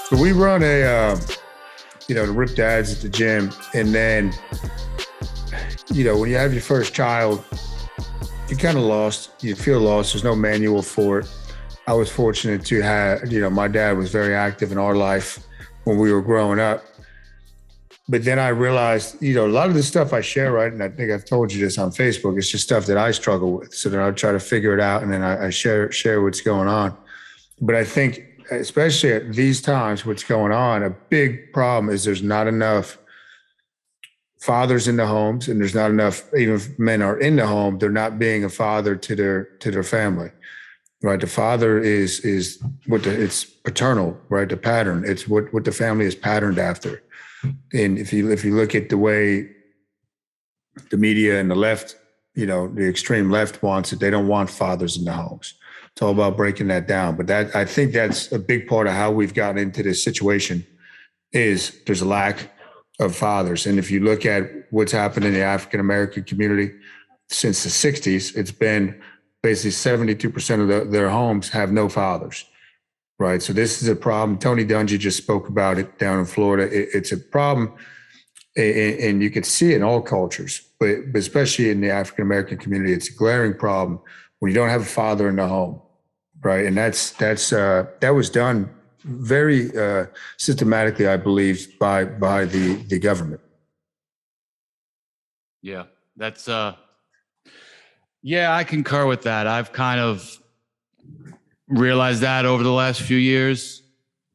So we run the Rip Dads at the gym. And then, when you have your first child, you're kind of lost. You feel lost. There's no manual for it. I was fortunate to have, my dad was very active in our life when we were growing up. But then I realized, a lot of the stuff I share, right, and I think I've told you this on Facebook, it's just stuff that I struggle with. So then I try to figure it out, and then I share what's going on. But I think, especially at these times, what's going on, a big problem is there's not enough fathers in the homes, and there's not enough, even if men are in the home, they're not being a father to their family. Right, the father is it's paternal, right? The pattern, it's what the family is patterned after. And if you look at the way the media and the left, the extreme left wants it, they don't want fathers in the homes. It's all about breaking that down. But I think that's a big part of how we've gotten into this situation is there's a lack of fathers. And if you look at what's happened in the African American community since the 60s, it's been basically 72% of their homes have no fathers, right? So this is a problem. Tony Dungy just spoke about it down in Florida. It's a problem, and you can see it in all cultures, but especially in the African-American community, it's a glaring problem when you don't have a father in the home, right? And that was done very systematically, I believe, by the government. Yeah, that's yeah, I concur with that. I've kind of realized that over the last few years,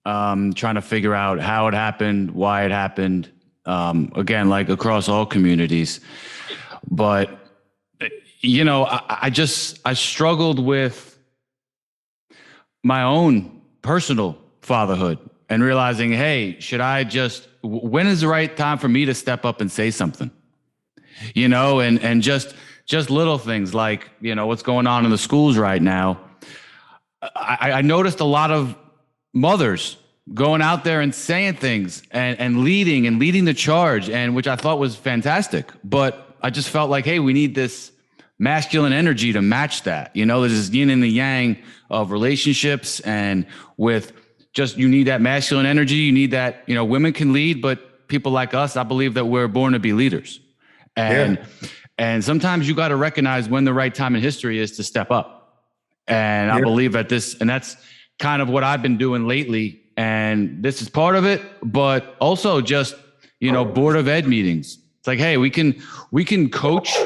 trying to figure out how it happened, why it happened, again, like across all communities. But, I struggled with my own personal fatherhood and realizing, hey, when is the right time for me to step up and say something? And just little things like, what's going on in the schools right now. I noticed a lot of mothers going out there and saying things and leading the charge, and which I thought was fantastic. But I just felt like, hey, we need this masculine energy to match that. There's this yin and the yang of relationships, and with just, you need that masculine energy. You need that, women can lead, but people like us, I believe that we're born to be leaders. And sometimes you got to recognize when the right time in history is to step up. And I believe that and that's kind of what I've been doing lately. And this is part of it, but also just, board of ed meetings. It's like, hey, we can coach,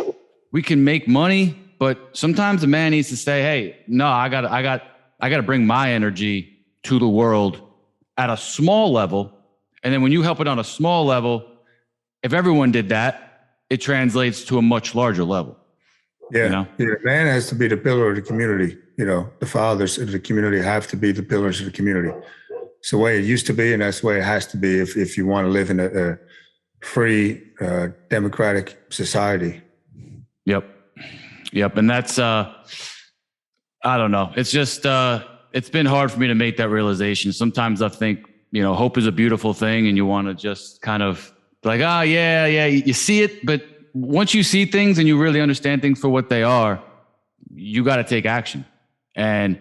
we can make money, but sometimes a man needs to say, hey, no, I got to bring my energy to the world at a small level. And then when you help it on a small level, if everyone did that, it translates to a much larger level. Yeah. Man has to be the pillar of the community. The fathers of the community have to be the pillars of the community. It's the way it used to be, and that's the way it has to be if you want to live in a free, democratic society. Yep. And that's, I don't know. It's just, it's been hard for me to make that realization. Sometimes I think, hope is a beautiful thing, and you want to just kind of like, oh, yeah, you see it. But once you see things and you really understand things for what they are, you got to take action. And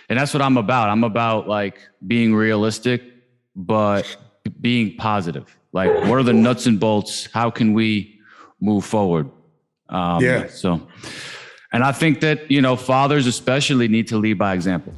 that's what I'm about. I'm about like being realistic, but being positive. Like, what are the nuts and bolts? How can we move forward? So, and I think that, fathers especially need to lead by example.